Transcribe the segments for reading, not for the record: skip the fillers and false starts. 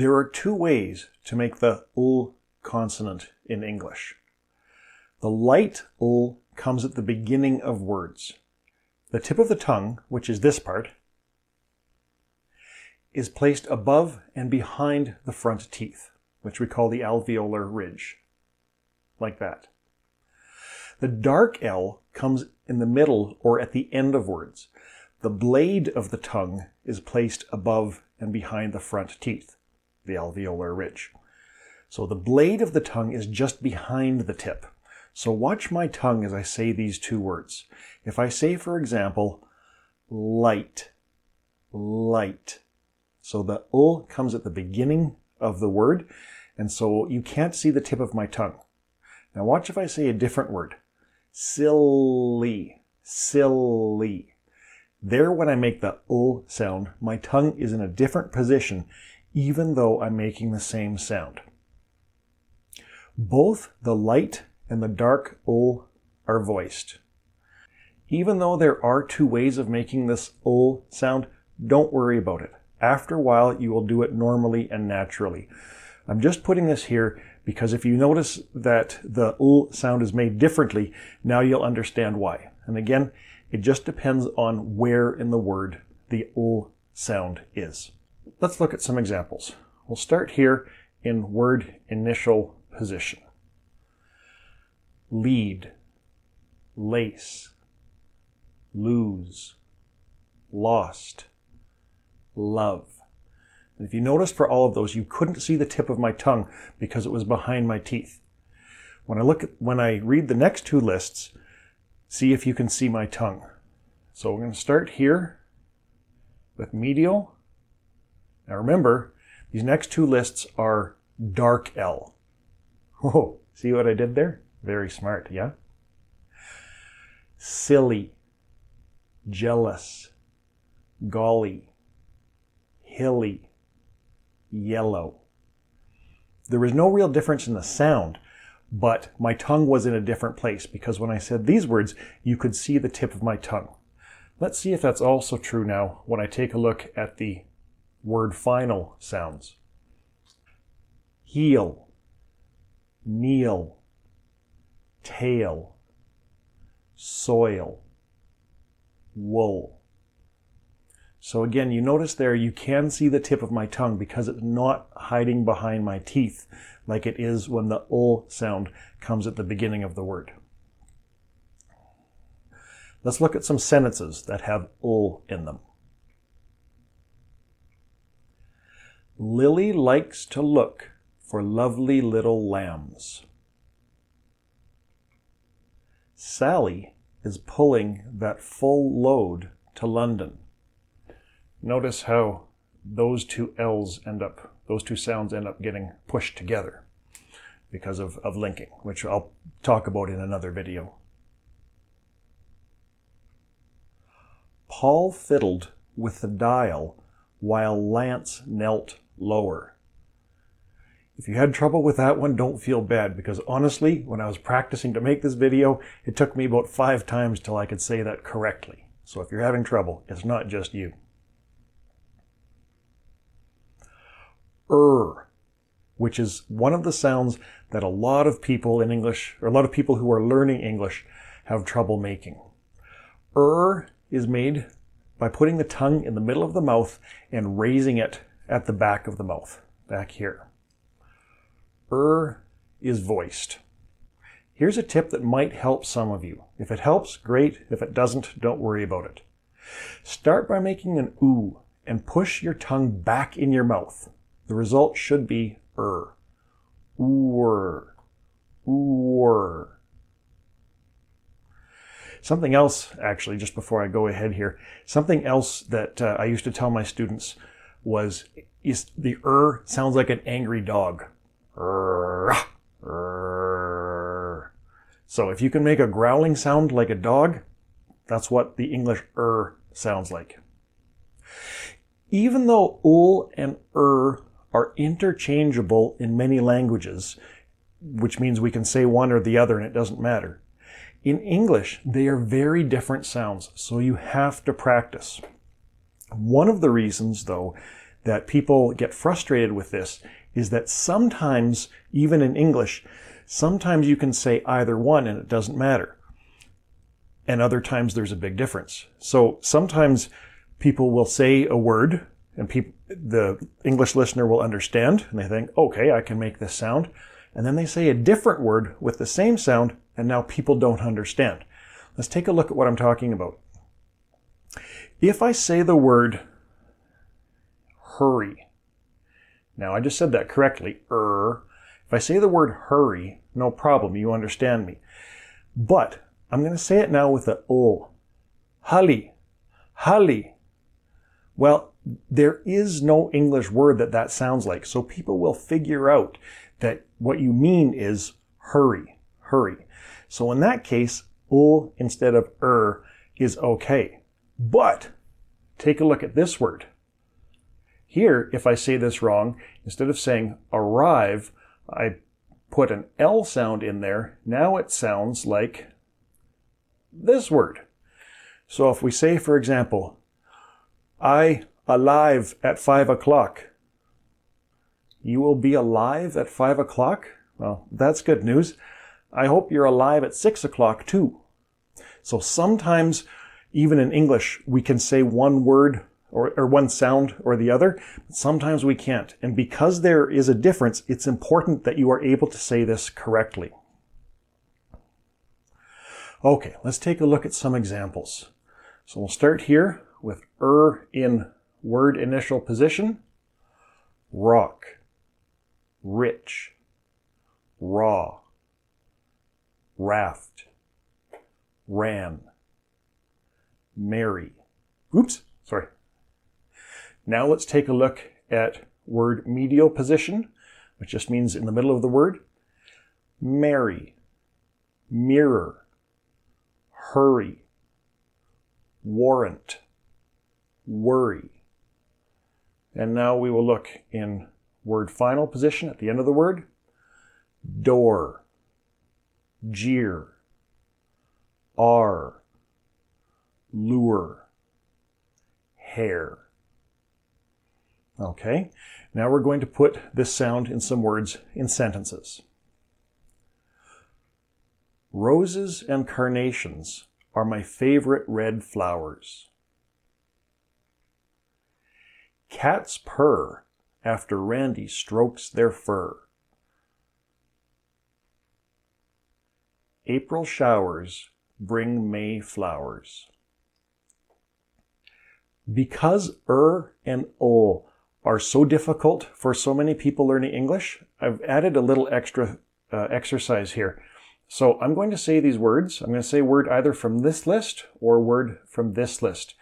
There are two ways to make the l consonant in English. The light l comes at the beginning of words. The tip of the tongue, which is this part, is placed above and behind the front teeth, which we call the alveolar ridge, like that. The dark L comes in the middle or at the end of words. The blade of the tongue is placed above and behind the front teeth, the alveolar ridge. So the blade of the tongue is just behind the tip. So watch my tongue as I say these two words. If I say, for example, light, light. So the l comes at the beginning of the word, and so you can't see the tip of my tongue. Now watch if I say a different word. Silly, silly. There, when I make the l sound, my tongue is in a different position, even though I'm making the same sound. Both the light and the dark l are voiced. Even though there are two ways of making this l sound, don't worry about it. After a while, you will do it normally and naturally. I'm just putting this here because if you notice that the l sound is made differently, now you'll understand why. And again, it just depends on where in the word the l sound is. Let's look at some examples. We'll start here in word initial position. Lead, lace, lose, lost, love. And if you notice for all of those, you couldn't see the tip of my tongue because it was behind my teeth. When I read the next two lists, see if you can see my tongue. So we're going to start here with medial. Now remember, these next two lists are dark L. Oh, see what I did there? Very smart, yeah? Silly, jealous, golly, hilly, yellow. There was no real difference in the sound, but my tongue was in a different place because when I said these words, you could see the tip of my tongue. Let's see if that's also true now when I take a look at the word final sounds. Heel, kneel, tail, soil, wool. So again, you notice there you can see the tip of my tongue because it's not hiding behind my teeth like it is when the l sound comes at the beginning of the word. Let's look at some sentences that have l in them. Lily likes to look for lovely little lambs. Sally is pulling that full load to London. Notice how those two sounds end up getting pushed together because of linking, which I'll talk about in another video. Paul fiddled with the dial while Lance knelt lower. If you had trouble with that one, don't feel bad, because honestly, when I was practicing to make this video, it took me about 5 times till I could say that correctly. So if you're having trouble, it's not just you. Which is one of the sounds that a lot of people in English, or a lot of people who are learning English, have trouble making. Is made by putting the tongue in the middle of the mouth and raising it at the back of the mouth, back here. Is voiced. Here's a tip that might help some of you. If it helps, great. If it doesn't, don't worry about it. Start by making an oo and push your tongue back in your mouth. The result should be Oor. Oor. Something else, actually, just before I go ahead here, something else that I used to tell my students was the sounds like an angry dog. So if you can make a growling sound like a dog, that's what the English sounds like. Even though ul and are interchangeable in many languages, which means we can say one or the other and it doesn't matter, in English, they are very different sounds, so you have to practice. One of the reasons, though, that people get frustrated with this is that sometimes, even in English, sometimes you can say either one and it doesn't matter. And other times there's a big difference. So sometimes people will say a word and the English listener will understand and they think, okay, I can make this sound. And then they say a different word with the same sound and now people don't understand. Let's take a look at what I'm talking about. If I say the word hurry, now I just said that correctly, If I say the word hurry, no problem, you understand me. But I'm going to say it now with the O. Hurry, hurry. Well, there is no English word that sounds like, so people will figure out that what you mean is hurry, hurry. So in that case, O instead of is okay. But take a look at this word. Here, if I say this wrong, instead of saying arrive, I put an L sound in there. Now it sounds like this word. So if we say, for example, I alive at 5 o'clock. You will be alive at 5 o'clock? Well, that's good news. I hope you're alive at 6 o'clock too. So sometimes, even in English, we can say one word or one sound or the other, but sometimes we can't. And because there is a difference, it's important that you are able to say this correctly. Okay, let's take a look at some examples. So we'll start here with in word initial position. Rock, rich, raw, raft, ran, merry. Oops, sorry. Now let's take a look at word medial position, which just means in the middle of the word. Merry, mirror, hurry, warrant, worry. And now we will look in word final position at the end of the word. Door, jeer, are, lure, hair. Okay, now we're going to put this sound in some words in sentences. Roses and carnations are my favorite red flowers. Cats purr after Randy strokes their fur. April showers bring May flowers. Because and O are so difficult for so many people learning English, I've added a little extra exercise here. So I'm going to say these words. I'm going to say a word either from this list or a word from this list.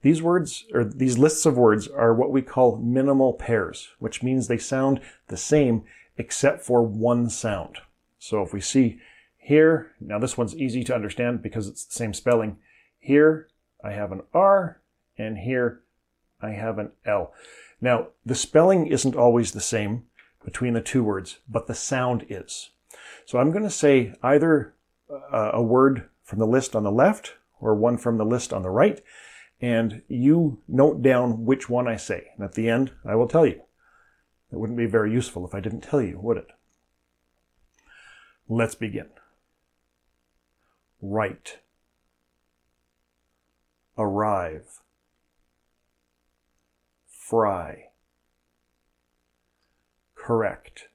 These words, or these lists of words, are what we call minimal pairs, which means they sound the same except for one sound. So if we see here, now this one's easy to understand because it's the same spelling. Here I have an R, and here I have an L. Now, the spelling isn't always the same between the two words, but the sound is. So I'm going to say either a word from the list on the left or one from the list on the right, and you note down which one I say. And at the end, I will tell you. It wouldn't be very useful if I didn't tell you, would it? Let's begin. Right. Arrive. Fry. Correct.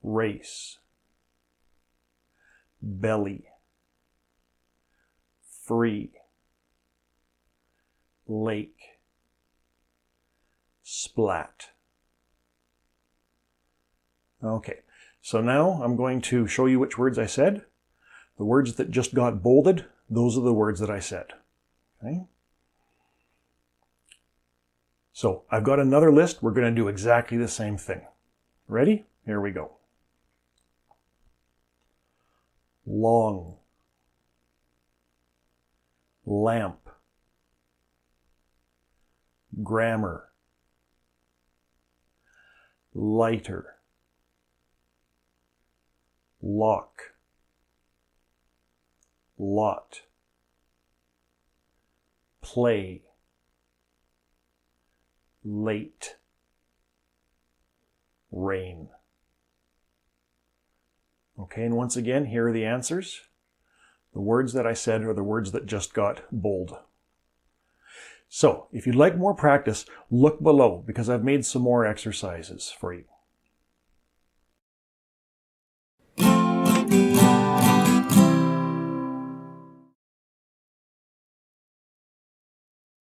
Race. Belly. Free. Lake. Splat. Okay, so now I'm going to show you which words I said. The words that just got bolded, those are the words that I said. Okay? So I've got another list. We're going to do exactly the same thing. Ready? Here we go. Long. Lamp. Grammar. Lighter. Lock. Lot. Play. late, rain. Okay, and once again, here are the answers. The words that I said are the words that just got bold. So, if you'd like more practice, look below because I've made some more exercises for you.